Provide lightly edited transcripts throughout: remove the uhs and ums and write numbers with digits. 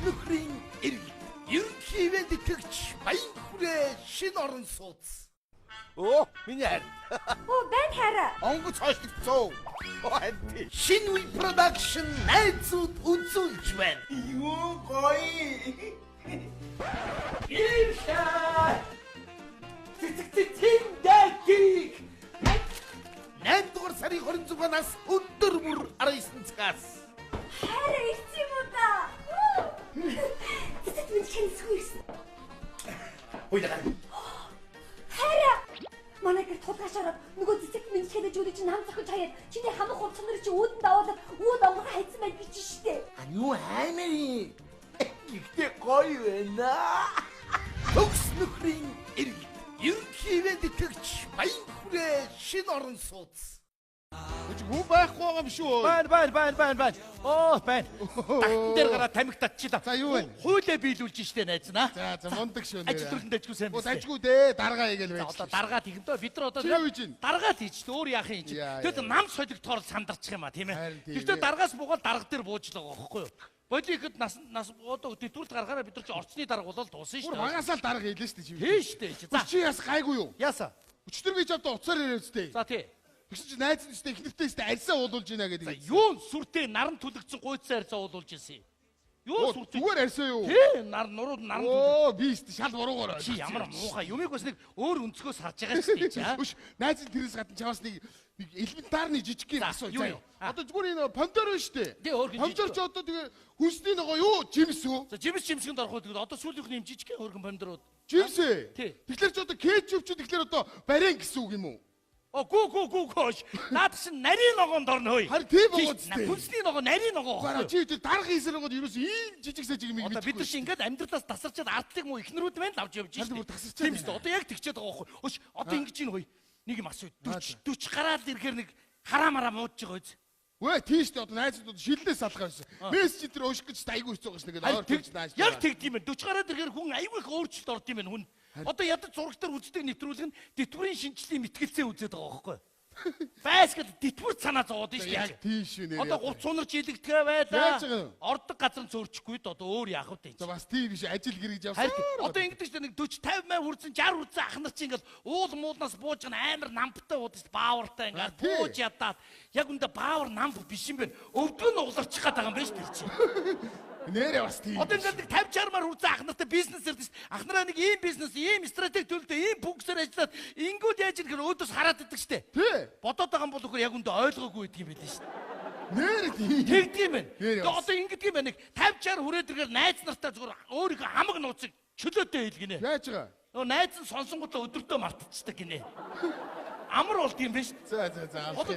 нөхрийн эргэлт ерөнхийдөө итгэгч баян хүрээ шин орон сууц. Оо, миний хайр. Оо, байн хайраа. Онгоц хойшлогцоо. Шин үе продакшн найзууд үзүүлж байна. Юу гоё. Иршаа. Тиндэг. 8-р сарын 26-наас өдөр бүр 19 цагаас. Хайраа ирсэн юм уу да? Тэд минь чэнсгүй ирсэн. Хоёлаа. Хайраа. Манай гэр тулгаашаараа нөгөө цэцэг минь чэнэж үүдэж нам зохиж хаяад чиний хамаг хувцсанэр чи үүдэн даваад үүд онгор хайцсан байж гэж штэ. Юу аймари. Ихтэй гоё байна. Төгс нөхрийн эргэлт ерөнхийдөө итгэгч баян хүрээ шин орон сууц. Гүү байхгүй байгаа юм шүү. Байна. Оо, байна. Тагтан дээр гараа тамхи татчихлаа. За юу вэ? Хуулиа биелүүлж штэ найз наа. За мундаг шүү нэр. Ажил төрөнд ажгүй сайн байна. Дажгүй дээ. Даргаа хийгээл байж. Одоо даргаад хийгдөө бид нар одоо Чи юу хийж байна? даргаад хийж дээ өөр яах юм чи. Тэгэд нам солигдохоор сандарчих юм а тийм Харин ээ. тийм Тэгтээ ээ. даргаас буугаад дарга дээр бууж л байгаа байхгүй юу? Бодихэд нас одоо дэтгүүрт гаргаараа бид нар чи орцны дарга болол дуусна Бүр шүү дээ. магаасаа л дарга хийлээ шүү дээ чи. Тийм шүү дээ. За Чи яс гайгүй юу? яаса. Өчтөр би ч одоо уцаар ирээ үстэй. За тий. Тэгсэн чи найз нэстэй ихнэртэй өстэй арьсаа уулуулж ийна За гэдэг. юун сүртэй наран түлэгдсэн гойцсан арьсаа уулуулж ирсэн юм. Юу сүртэй? Зүгээр арьсаа юу? Тий, наран түлэг. Оо би өстэй шал буруугаар. Чи ямар муухай юмыг бас нэг өөр өнцгөөс харж байгаа шүү дээ чи аа. Үш найз нь тэрээс гадна чамаас нэг элементарны жижигхэн За, асуу юу юу? заяа. Одоо зүгээр энэ помидор байна шүү дээ. Тий, өөр гин Помидор жижиг. ч одоо тэгээ хүнсний нөгөө юу жимс үү? За жимсгэнд орох үед одоо сүүлийнх нь юм жижигхэн хөргөн помидорууд. Жимс ээ. Тий. Тэгэхээр ч одоо кетчуп ч тэгэхээр одоо барин гэсэн үг юм уу? О гүү. Наад чинь нарийн ногоонд орно хөөе. Харин тийм байгаа үстэй. Хүнсний ногоо нарийн ногоо. Бара чи тэр дарга хийсэрэгод ерөөс ийм жижиг сажиг юм Одоо бид нар чи ингээд амьдралаас тасарчаад ардлыг муу ихнэрүүд байна лавж явж Харин шүү бүр дээ. тасарчаад Тийм шүү дээ. Одоо яг тэгчээд байгаа байхгүй. Өш одоо ингэж ийн хөөе. Нэг юм асуу. 40 гараад ирэхээр нэг хараамараа муудж байгаа үз. Вэ тийш дээ одоо найзууд шиллээс салгаа байсан. Месс чи тэр өшгөж айгүй хэцүү гэж нэгээд ойр тэгж нааш. Яг тэгдэм байх. 40 гараад ирэхээр хүн айгүй их өөрчлөлт орд юм байна хүн. Одоо ядаж зураг дээр үздэг нэвтрүүлэг нь детвүрийн шинжлэлийн мэтгэлцээ үзээд байгаа байхгүй. Байсгал детвүрт санаа зовоод шүү Яг дээ. тийш үү нэр. Одоо 30 сунар жилэгдэхэ байлаа. Яаж байгаа юм? Ордог газар зөөрчихгүй д одоо өөр яах вэ? За бас тийм биш ажил гэрэж явсан. Харин одоо ингэдэг чинь нэг 40 50 май хүрсэн 60 хүрсэн ах нар чинь ингээл уул муулнаас бууж байгаа амар намптай уудаж баавартай ингээл тий. бууж ядаад яг үндэ баавар намп биш юм байна. Өвдгөн угларчих гээд байгаа юм байна шүү дээ чи. Нэрээ бас тийм. Одоо ингээд нэг 50 60 мар хүрсэн ах нартай бизнес ярьдаг шүү. Ах нараа нэг ийм бизнес, ийм стратеги төлөвлөдөө, ийм пунктээр ажиллаад ингүүд яаж ирэх өөдөөс хараад идэг шүү дээ. Тий. Бодоод байгаа юм бол үгүй яг үндэ ойлгоогүй гэдэг юм байл шүү. Нэр тийм. Тэгдэг юм байна. Нэр Тэгээ бас. одоо ингэдэг юм байна. Нэг 50 60 хүрээд ирэхээр найз нартай зүгээр өөрийнхөө хамаг нууцыг чөлөөтэй хэлгэнэ. Яаж байгаа? Нөгөө найз нь сонсонгодлоо өдөртөө мартчихдаг гинэ. Амар болд юм биш. За. Одоо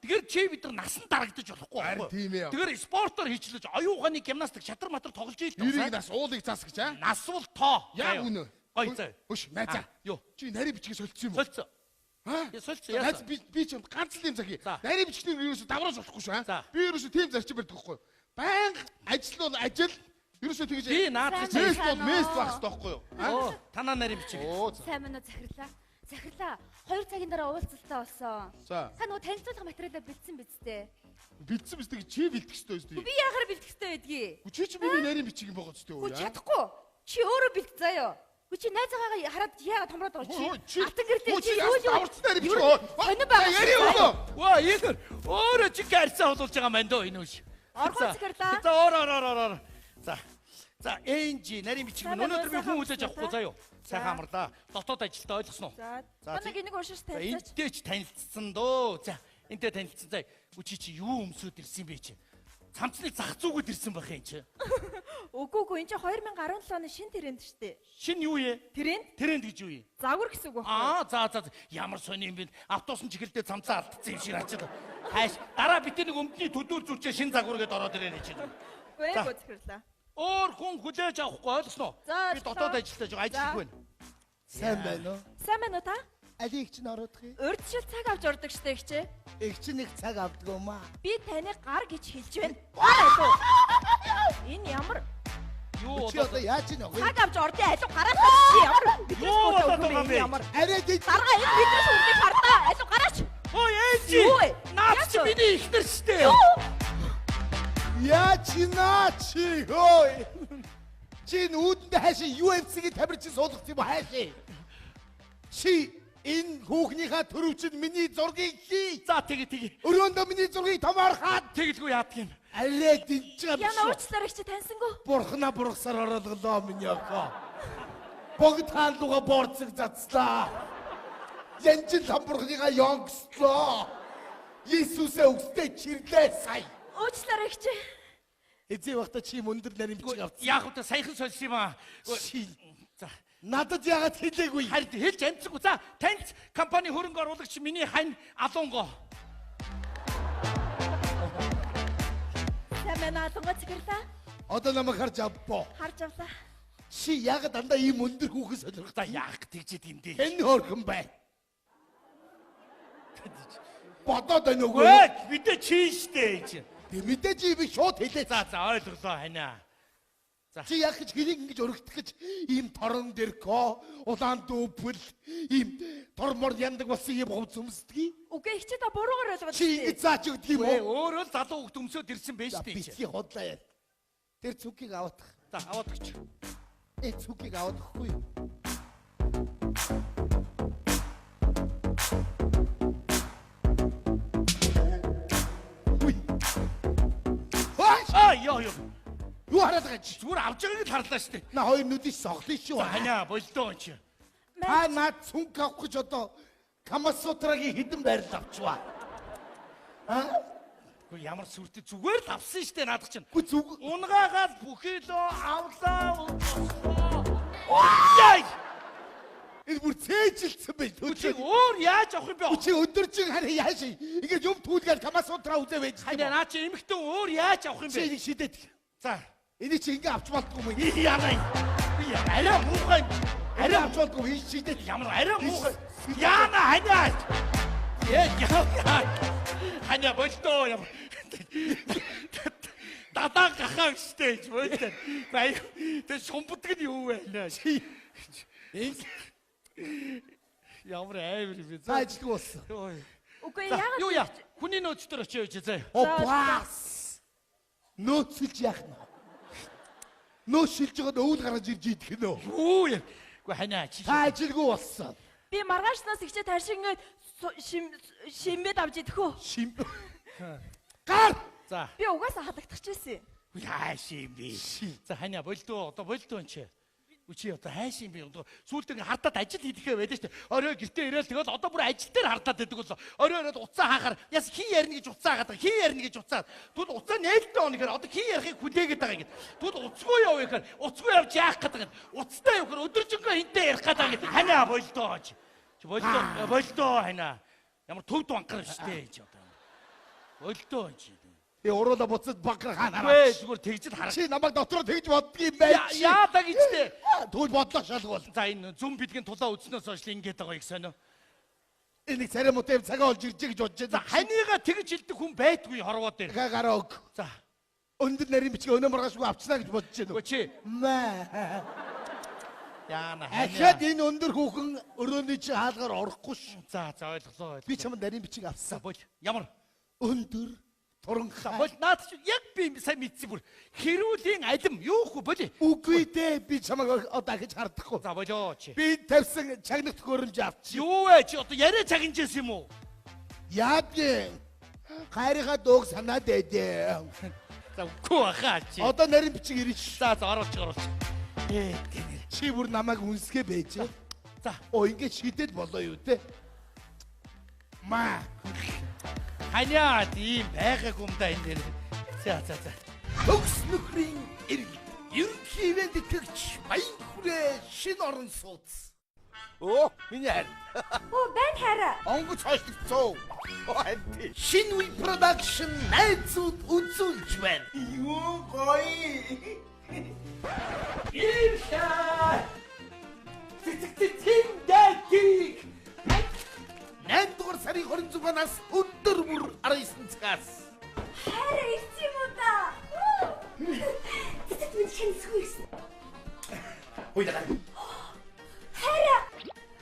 тэгэхээр чи бид нар насан дарагдаж болохгүй Харин байхгүй. тийм ээ. Тэгэхээр спортоор хийчлэж оюун ухааны гимнастик шатар матар тоглож ийл Ирийг нас уулыг зас гэж аа. нас бол тоо. Яг үнэ. Гой заа. Өш найзаа. Юу? Чи нарийн бичгийг солилцсон юм уу? Солилцоо. Аа? Солилцоо Найз яасан. би ч юм ганц л юм захий. За. Нарийн бичгийг ерөөсө давраас болохгүй шүү За. аа. Би ерөөсө тийм зарчим барьдаг байхгүй юу? Баян ажил бол ажил. Ерөөсө тэгэж Би наад чи. месс бол месс байх хэрэгтэй байхгүй юу? Оо, танаа нарийн бичиг. Оо за. Сайн мань уу захирлаа. Захирлаа. 2 цагийн дараа уулзалтаа болсон. За. Та нөгөө танилцуулах материалаа бэлдсэн биз дээ. Бэлдсэн биз дээ чи бэлдэх ёстой биз дээ. Би яагаар бэлдэх ёстой байдгийг? Чи ч миний нарийн бичиг юм байгаа ч дээ. Хүү чадахгүй. Чи өөрөө бэлдэх заяа. Хүү чи найзаагаа хараад яагаад томроод байгаа чи? Алтан гэртээ чи юу юу? даварцсан нарийн бичиг оо. Сонир байгаа. Яри өгөө. Ваа, ийгэр. Өөрөө чи гарцаа болуулж байгаа мэн дөө энэ үш. Оргоо захирлаа. За оор. За, энжи нарийн бичиг мөн өнөөдөр би хүн хүлээж авахгүй заяа. Сайхан амарлаа. Дотоод ажилтаа ойлгосноо. За. Нэг энийг уушиж За, танилцаач. энтэй ч танилцсан дөө. За, энтэй танилцсан. За, чи юу өмсөд ирсэн бэ чи? Цамцныг зах зүүгүүд ирсэн байх юм чи. Үгүй энэ чи 2017 оны шин тренд штэ. Шин юу ээ? Тренд? Тренд гэж юу юм? Загвар гэсэн үг байхгүй. За. Ямар сони юм бэ? Автобус чихэлдээ цамцаа алдсан юм шиг ачаад. Хайш. Дараа битээ нэг өмдний төдөө зүрчээ шин загвар гэдээ ороод ирээ чи. Үгүй захирлаа. Өөр хүн хүлээж авахгүй ойлгосноо. За, Би дотоод ажилтаа жоо ажил хийх байна. Сайн байна уу? Сайн байна уу та? Алийг ч орох юм. Урьдчил цаг авч ордог штэ ихчээ. Их ч нэг цаг авдаг юм аа. Би таны гар гэж хэлж байна. Гар алуу. Энэ ямар Юу Чи одоо яаж ийн вэ? цаг авч ордын алуу гараад чи ямар Юу болоод байгаа юм бэ? ямар Арай дий. дарга энэ бидрээс үрдий пардаа алуу гараач. Ой ээжи. Юу вэ? Наад чи миний ихнэр штэ. Я чи наа чи хой. Чи нүүдэндээ хаашаа UFC-гийн тамирчин суулгах юм хаашаа? Чи энэ хүүхнийхээ төрөвчөнд миний зургийг хий. За тэгээ. Өрөөндөө миний зургийг томоор хаад. Тэгэлгүй яадаг юм. Аллаа динчээ. Яна уучлаарай чи тансангүй. Бурхнаа бургасаар оролголоо миний охоо. Богд хаалуга борцог зацлаа. Янжил хамбургныгаа ёнгслоо. Иесусээ өгсдэй чирлээ сая. Уучлаарай чи. Эзээ багта чи өндөр нарийн бичиг авсан. Яг уу саяхан сольсон юм аа. За. Надад яагаад хэлээгүй? Харин хэлж амжсаггүй. За, таньц компани хөрөнгө оруулагч миний хань Алунго. Сэмэна Алунго цэгэрлээ. Одоо намайг харж авбоо. Харж авлаа. Чи яагаад дандаа ийм өндөр хүүхэн сонирхдаг? За яах тэгжээд юм дээ. Энэ хөөрхөн бай. Бодоод байна уу? Мэдээ чи штэ. Мэдээж би шууд хэлээ. За ойлголоо ханаа. Чи яг гэж хэнийг ингэж өргөдөх гэж ийм торон дэрко, улаан дүүпэл, ийм тормор яндаг болсон ийм хувц өмсдөг. Үгүй их чи та буруугаар ойлгоод Чи ингэж зааж өгдөг юм уу? Өөрөө л залуу хөлт өмсөд ирсэн байж тээ. Битгий хотлаа яа. Тэр цүкийг аваадах. За аваад өгч. Цүкийг аваадахгүй юу? Ёо. Юу хараад байгаа чи? Зүгээр авч байгааг л харлаа штэ. На хоёр нүдийг соглоно шүү. За ханаа болдоо чи. Та наад цүнх авах гэж одоо Камасутрагийн хідэн байрал авчваа. Гэхдээ ямар сүртэй зүгээр л авсан штэ наадах чинь. Гү зүг. Унгаагаад бүхэлөө авлаа. Яй! Энэ бүр цээжилсэн бай. Чи өөр яаж авах юм бэ? Чи өдөржин хараа яаш. Ингээд юм түүлгээл Камасутра үзээ байж. Ханаа наа чи эмхтэн өөр яаж авах юм бэ? Чи шидэт. За. Энийг чи ингээд авч болтгүй юм. Яна. Би арай муухай. Арай авч болтгүй шидэт. Ямар арай муухай. Яна ханаа. Яа. Ханаа болтоо юм. Дадаа гахаа штэ болтоо. Бай. Тэ шумбутг нь юу вэ? Чи. Ямар аавар би. Заачлгүй болсон. Үгүй яагаад Юу яа? Хүний нөөц дээр очиж заа. Опас. Нөөцлж яах нь. Нөөцлж байгаа өвөл гаргаж ирж идэх нь үү? Юу яа? Гэхдээ ханаа чи. Заачлгүй болсон. би маргаашнаас ихчээ таршингээ шимбэд авч идэх үү? Шим. Гар. За. Би угаасаа халагдчихжээ. Яа шим би. За ханаа болдоо. Одоо болдоо энэ чи. Үчи одоо хайш юм би одоо сүүлд ингэ хардаад ажил хийдэхээ байдаг шүү дээ. Орой гэртээ ирээл тэгэл одоо бүр ажил дээр хардаад байдаг бол орой оройд уцаа хаахаар яс хий ярина гэж уцаа хаадаг. Хий ярина гэж уцаад. Тэгвэл уцаа нээлттэй оны гэхээр одоо хий ярихыг хүлээгээд байгаа ингэ. Тэгвэл уцгүй яв гэхээр уцгүй явж яах гэдэг юм. Уцтай яв гэхээр өдөржингөө хинтээ ярих гэдэг ингэ. Ханаа болдоо. Чи болдоо ханаа. Ямар төвд банкар шүү дээ чи одоо. Болдоо чи. Би уруула буцаад бакар хаана. Гүй зүгээр тэгжэл харах. Чи намайг дотроо тэгж боддгийм байж. Яадаг гэжтэй. Тэгвэл бодлоо шалгуул. За энэ зүм бэлгийн тулаа үзснөөс хойш ингэж байгаа их сонио. Энийг царамуутай цагаа олж ирж гэж бодож За байна. ханийга тэгж хэлдэг хүн байдгүй хорвоо дээр. Гараа өг. За. Өндөр нарийн бичгээ өнөө маргаашгүй авчнаа гэж бодож байна. Үгүй чи. Маа. Яана. Ахад энэ өндөр хүүхэн өрөөний чи хаалгаар орохгүй ш. За ойлголоо. Би чамд нарийн бичиг авсан. бол ямар Өндөр туранхай. бол наад чи яг би сайн мэдсэн бүр хэрүүлийн алим юухгүй боли. Үгүй дээ би чамайг одоо гэж хардахгүй. За болоо чи. Би тавьсан чагнах төхөөрөмж авчих. Юу вэ чи одоо яриа цагинжээс юм уу? Яагаад хайрыгаа дууг санаад байдээ. За үгүй хаа чи. Одоо нарийн бичиг ирж ш. За оруулж. Гэнэ. Чи бүр намайг үнсгээ байж. За Ингээд шидэл болоо юу те. Маа. ханиа тийм байгаагүй юм да энэ дээр. За. Төгс нөхрийн иргэн. Ерөнхийдөө итгэгч баян хүрээ шин орон сууц. Миний хайр. Оо байн хараа. Онгоц хойшлогцоо. Анти. Шин үе продакшн найзууд үзүүлж байна. Юу гоё. Иршаа. Тиндэки. 8-р сарын 26-наас өдөр бүр 19 цагаас. Хараа их юм уу да? Тэт минь шинсгүйсэн. Хойдаа. Хараа.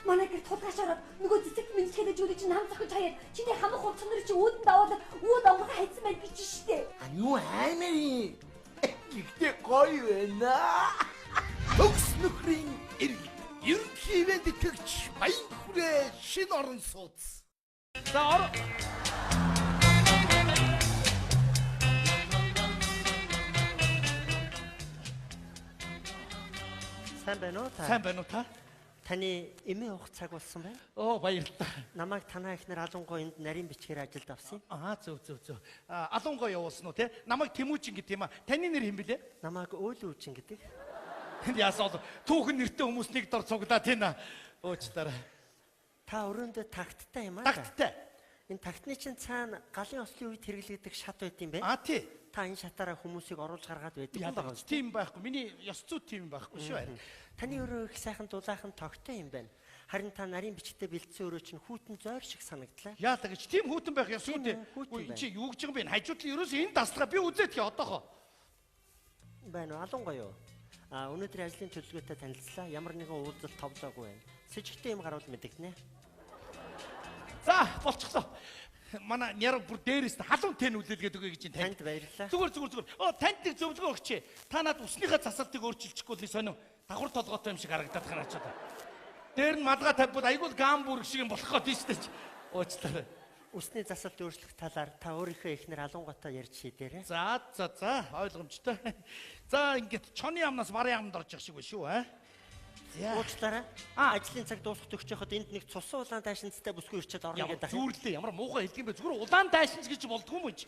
Манай гэр тулгаш ороод нөгөө цэцэг минь хэлэж үлээж намцах гэж хаяад чиний хамаг хувцсан нар чи өөдөнд аваад өөд онгоо хайцсан байд гэж штэ. Юу аймаа. Ихтэй гоё байна. Төгс нөхрийн эргэл ерөнхий ивент итгэгч баян хүрээ шин орон сууц. За сайн байна уу та? сайн байна уу та? Таны эмээ уух цаг болсон байна. Оо баярлалаа. Намайг танаа ихнэр алангуй энд нарийн бичгээр ажилд авсан. Зөв. Алангой явуулсан уу те? Намайг Тэмүүжин гэдэг юм а. Таны нэр хэм бэлээ? Намайг Өөлөө үчин гэдэг. Яасаа түүхэн нэртэй хүмүүс нэг дор цуглаад байна. Уучлаарай. Та өрөөндөө тагттай юм аа. Тагттай. Энэ тагтны чинь цаана галын ослын үед хэрэглэгдэх шат байт юм бэ? Тий. Та энэ шатаараа хүмүүсийг оруулж гаргаад байдаг юм байна. Ядаж тийм байхгүй. Миний ёс зүй тийм байхгүй шүү. Таны өрөө их сайхан дулаахан тогтой юм байна. Харин та нарийн бичгтээ бэлдсэн өрөө чинь хүүтэн зойр шиг санагдлаа. Яа тэгэж тийм хүүтэн байх ёс үү? Хүүтэн Чи юу гэж юм бэ? Хажуудлын ерөөс энэ даслага би үзээд хий одоохоо. Байна уу? Алангой юу? Өнөөдөр ажлын төлөвлөгөөтэй танилцлаа. Ямар нэгэн уулзалт товлоогүй байна. Сэжигтэй юм гарвал мэдэгдэнэ. За, болчихлоо. Манай няр бүр дээрээс халуун тэн үлээлгээд өгье гэж танд баярлалаа. Зүгээр. Танд нэг зөвлөгөө өгч. Та над усныхаа засалтыг өөрчилчихгүй л сонин. Давхар толгойтой юм шиг харагдаад байна ч одоо. Дээр нь малгай тавьбал айгуул гамбург шиг юм болох гээд шүү дээ. Уучлаарай. Усны засалт өөрчлөх талаар та өөрийнхөө ихнэр алангуйтай ярьж шийдээрэй. За, ойлгомжтой. За, ингээд чоны амнаас барын амд орж явах шиг байна шүү, аа. Уучлаарай. Ажлын цаг дуусах төгч яхад энд нэг цусан улаан дайшинцтай бүсгүй ирчээд орно гэдэг ахын. Зүрлээ. Ямар муухай хэлдэг юм бэ? Зүгээр улаан дайшинч гэж болдгоо юм чи.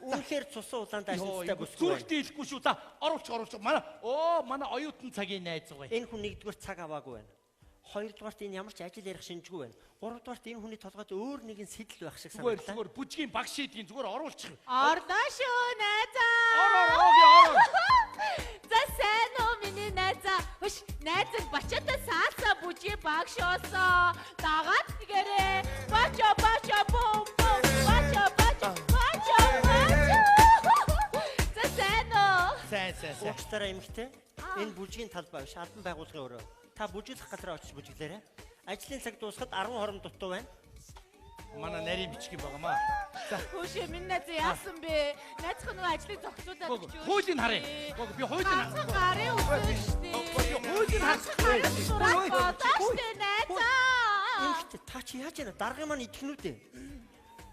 Үнэхээр цусан улаан дайшинцтай бүсгүй. Зүрхтэй хэлэхгүй шүү. За, оруулж. Манай оюутан цагийн найз байгаа. Энэ хүн нэгдүгээр цаг аваагүй байна. Хоёрдугаарт энэ ямар ч ажил ярих шинжгүй байна. Гуравдугаарт энэ хүний толгойд өөр нэгэн сэтэл байх шиг санагдав. Зүгээр бүжгийн баг шийдгийн зүгээр оруулчих. Орлоо шүү найзаа. Ороо. За сайн уу миний найзаа. Хөш найзаг бачаата саасаа бүжгийн баг шоосоо. Дагаад тэгэрээ. Бача бум. За сайн уу. Сайн. Уучлаарай эмэгтэй. Энэ бүжгийн талбай биш, албан байгууллагын өрөө. Та бүжиглэх газараа очиж бүжиглээрэй. Ажлын цаг дуусахад 10 хором дутуу байна. Манай нарийн бичгийн байгаамаа. За. Хөш минь найзаа яасан бэ? Найзах нөгөө ажлыг зогсуулаад өгч. Хуулийн харъя. Би хуулийн харах. Гарын үгүй шүү дээ. Хуулийн харах. Тааштай найзаа. Эмэгтэй та чи яаж яана? Даргын маань итгэнүүд ээ.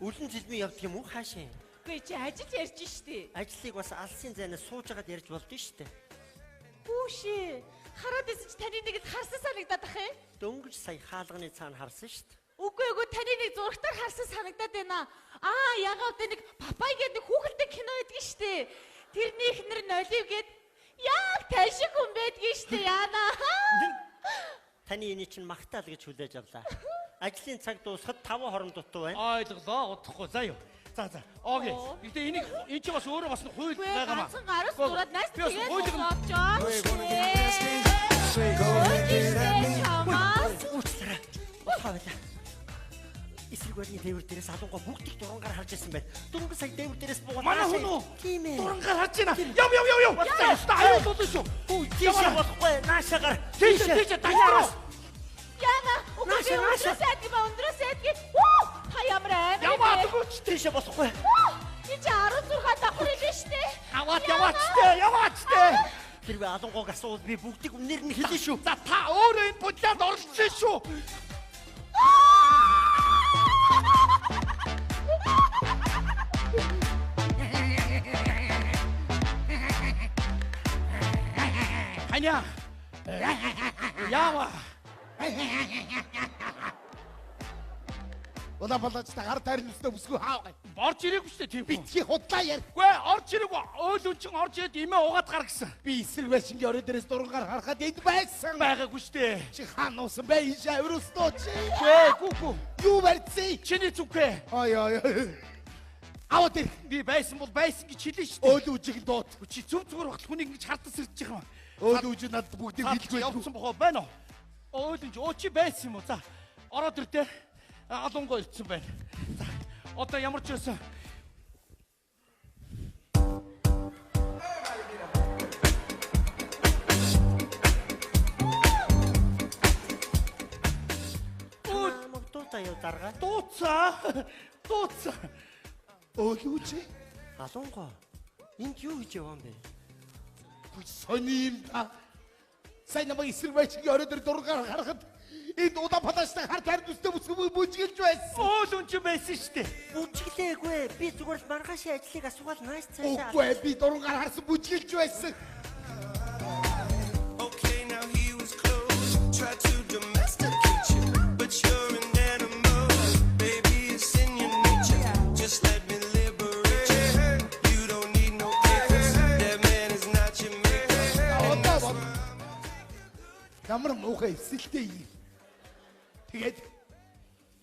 Үлэн зэлмийн явдаг юм уу хаашаа? Үгүй чи ажил ярьж штэ. Ажлыг бас алсын зайнаас суужгаад ярьж болдоо штэ. Хүүшээ. Хараад байсан чи таны нэг харсан санагдаад ах юм. Дөнгөж сая хаалганы цаана харсан штэ. Үгүй таны нэг зурагтаар харсан санагдаад байна. Ягаад тэ нэг папай гэдэг нэг хүүхэлдэй кино байдаг штэ. Тэрний ихнэр Нолив гээд яг ташиг хүн байдгийн штэ яана. Таны эний чинь магтаал гэж хүлээж авлаа. Ажлын цаг дуусахад 5 хором дутуу байна. Ойлголоо. Удахгүй. За юу. За. Окей. Гэтэ энэ чи бас өөрөө бас хууль байгаамаа. Ганцхан гараас зураад найс тэгээд хуулийг уучлаарай. Ухаалаа. Эсрэг барьны дээвэр дээрээс алангуй бүгдийг дурангаар харж ирсэн байна. Дөнгөж сая дээвэр дээрээс буугаад манай хүн үү? Тийм ээ. Дурангаар харж байна. Яв. Бasta аюул болно шүү. Тийшээ болохгүй. Наашаагаар. Тийшээ дагнаас. Яна. Нааша сайдгий өндрөөс сайдгий. Та ямар аим. Яваагүй ч Тийшээ болохгүй. Чи 16 давхар хэлээ штэ. Яваач тээ. Хэрвээ алангуйг асуувал би бүгдийг үнээр нь хэлнэ шүү. За та өөрөө энэ будлаад оролцсон шүү. Ханя. Яава. Улаан гар тайрнастай бүсгүй хаав. Орж ирээгүй шүү дээ тийм. Битгий худлаа яар. Гүй орж ирээгүй. Өөл үнчин орж ирээд имээ угаад гар гэсэн. Би эсрэг байшингийн орой дээрээс дурангаар харахад энд байсан. Байгаагүй шүү дээ. Чи хаан нуусан бай энэ шаврустоо чи. Гүү. Юу барьцээ? Чиний зүгкээ. Ой. Аваад ир. Би байсан бол байсан гэж хэлсэн шүү дээ. Өөл үжиг дууд. Чи зүг зүгээр багт хүнийг ингэж хардас ирж байгаа юм. Өөл үжиг надад бүгдийг хэлгүй. Явсан бохоо байна уу? Өөл үж чи байсан юм уу? За. Ороод ир дээ. Алангуй ирсэн байна. За. Одоо ямар ч байсан. Дууцаа юу дарга? Дууцаа. Өөл үжиг. Алангуй. Энд юу хийж яваа юм бэ? Сони юм та. Сайн намайг эсрэг байчгийн орой дээр дургаар харахад энд Улаанбаатартай хар тардустай бүжгэлж байсан. Уул үн чи байсан штэ. Бүжиглээгүй. Би зүгээр л маргаашийн ажлыг асуугаад нааш цаашаа. Үгүй би дургаар харсан бүжгэлж байсан. Okay, now he was close. Tried to domesticate you, but you're an animal. Baby, it's in your nature. Just let me liberate you. You don't need no papers. That man is not your maker. Ямар муухай эсэлтэй юм. Тэгээд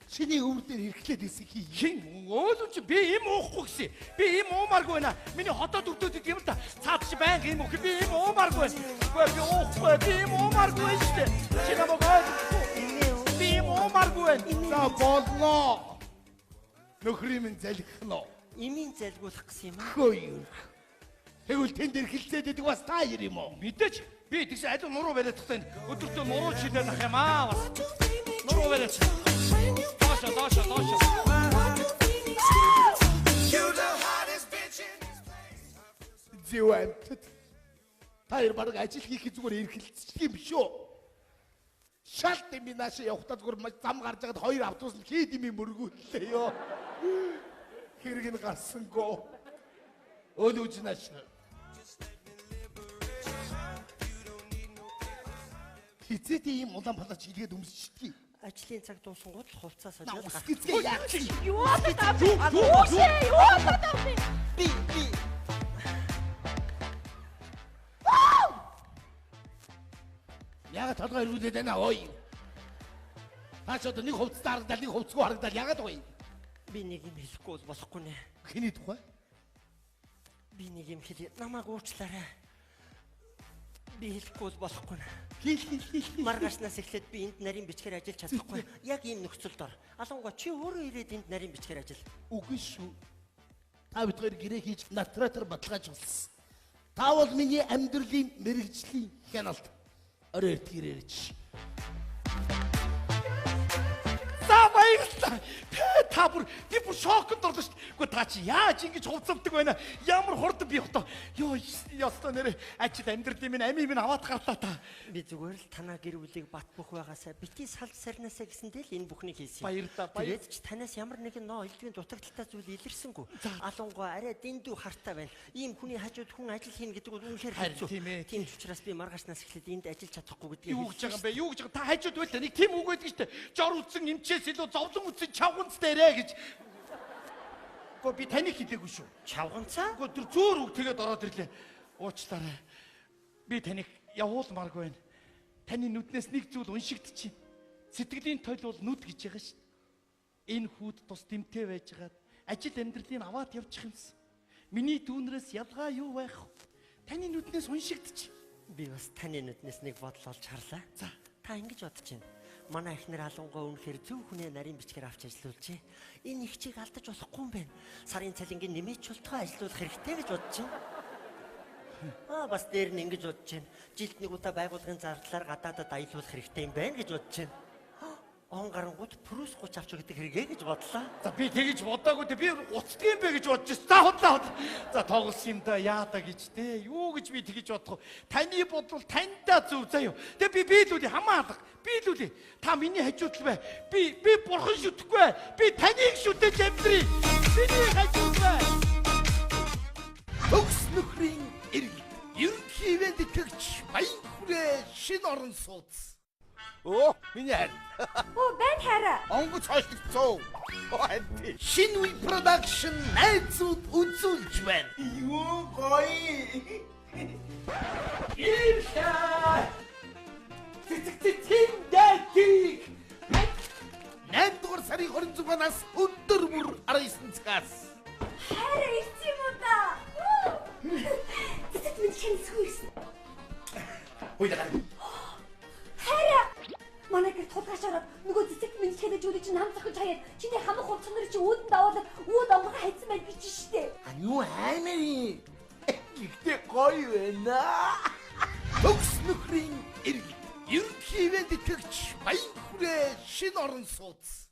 чиний өвөр дээр ирэхлээр хэсэг хий. Хин уул үн чи би им уухгүй гэсэн. Би им уумааргүй байна. Миний хотод өгдөөд идэм л та. Цаад чи баян им уух. Би им уумааргүй. Үгүй би уухгүй. Би им уумааргүй штэ. Чи намайг би им уумааргүй. За болно. Нөхрийн минь залхихноо. Имийн залгуулах гэсэн юм аа. Хөөе. Тэгвэл тэн дээр хилцээд идэг бас та ер юм уу? Мэдээч би тэгсэн аль нуруу бариад тахтай өдөртөө нуруу чилээд ах юм аа бас. Нуруу бариад. Доош. You're the hottest bitch in this place. Зэвэмтэд. Та ер баг ажил хийх зүгээр эрхэлцчих юм шүү. Шалт юм нааш явахтаа зүгээр зам гарч байгаад хоёр автобус нь хийд юм мөргүүллээ ёо. Хэрэг нь гарсангүй. Өлөж нааш. Хизээд ийм Улаанбаатар чиглээд өмсчихдээ. Ажлын цаг дуусангууд л хувцас сажаад гарах. Үсгэцгээ яах чи? Юу болоод авах? Би Яагаад толгой ирүүлээд байна ой? Таач одоо нэг хувцас харагдал нэг хувцгүй харагдал яагаад вэ? би нэг юм хэлэхгүй бол болохгүй нэ. Хэний тухай? Би нэг юм хэлээ. Намайг уучлаарай. Би хэлэхгүй бол болохгүй нэ. Хэл. Маргаашнаас эхлээд би энд нарийн бичгээр ажиллаж чадахгүй. Яг ийм нөхцөлд ор. Алангуй чи өөрөө ирээд энд нарийн бичгээр ажил. Үгүй шүү. Та бидгээр гэрээ хийж натратор баталгааж болсон. Та бол миний амьдралын мэрэгжлийн хяналт. Орой эрт гэрээрч. За баярлалаа. Та бүр шоконд орлоо шүү. Гэхдээ та чи яаж ингэж хувцалдаг байна? Ямар хурд би хотоо. Йоо ястаа нэрэ ажил амьдралын минь амийг минь аваад гарлаа та. Би зүгээр л танаа гэр бүлийг бат бөх байгаасаа бити салж сарнаасаа гэсэндээ л энэ бүхнийг хийсэн. Баярлалаа. Тэгээд ч танаас ямар нэгэн ноо элдвийн дутагдaltaй зүйл илэрсэнгүй. Алангуй арай дэндүү хартай байна. Ийм хүний хажууд хүн ажил хийнэ гэдэг бол үнэхээр хэцүү. Тийм ч учраас би маргаашнаас эхлээд энд ажиллаж чадахгүй гэдгийг Юу гэж байгаа юм бэ? Юу гэж байгаа? Та хажууд байлаа. Нэг тийм үг байдаг шүү дээ. Жор үтсэн эмчээс илүү зовлон үтсэн чавганц дээрээ гэж. Гэхдээ би таныг хэлээгүй шүү. чавганцаа. Гэхдээ тэр зөөр үг тэгээд ороод ирлээ. Уучлаарай. Би таныг явуулмааргүй байна. Таны нүднээс нэг зүйл уншигдчихэв. Сэтгэлийн тойл бол нүд гэж байгаа шүү. Энэ хүүд тус тэмтэй байжгаад ажил амьдралыг аваад явчих юмсан. Миний дүүнрээс ялгаа юу байх вэ? Таны нүднээс уншигдчих. Би бас таны нүднээс нэг бодол олж харлаа. За. Та ингэж бодож байна. Манай эхнэр алангуй үнэхээр зөв хүнээ нарийн бичгээр авч ажиллуулжээ. Энэ их чиг алдаж болохгүй юм байна. Сарын цалингийн нэмээч болтгоо ажиллуулах хэрэгтэй гэж бодож байна. Бас дээр нь ингэж бодож байна. Жилд нэг удаа байгууллагын зардлаар гадаадад аялуулах хэрэгтэй юм байна гэж бодож байна. Он гарангууд прус 30 авч өгдөг хэрэгэ гэж бодлоо. За би тэгэж бодоагүй дээ. Би уцдаг юм бэ гэж бодож байна. За худлаа. За тоглосон юм да яада гэж те. Юу гэж би тэгэж бодох вэ? Таны бодвол таньдаа зөв заяа. Тэгээ би лүлээ хамаарах. Би лүлээ. Та миний хажууд л бай. Би бурхан шүтгэхгүй. Би таныг шүтэж амьдрий. Миний хажууд бай. Төгс нөхрийн эргэл. Ерөнхий ивент итгэгч баян хүрээ шин орон сууц. Оо, миний хайр. Оо, байн хайраа. Онгоц хойшлогцоо. Шин үе продакшн найзууд үзүүлж байна. Юу гоё. Иршаа. Тэтгтэтиндэки. 8-р сарын 26-наас өдөр бүр 19 цагаас. Хайраа ирсэн юм уу да? Тэт минь шэнсгүйсэн. Хоёраа. Хайраа. Манай гэр тулгаж ороод нөгөө цэцэг минь хэлэж үлээж намцах гэж хаяад чиний хамаг хувцсан нэр чи өөдөнд аваад өөд онгор хайцсан байл гэж штэ. Юу аймаа. Ихтэй гоё байна. Төгс нөхрийн эргэл. Ерөнхий ивент итгэгч баян хүрээ шин орон сууц.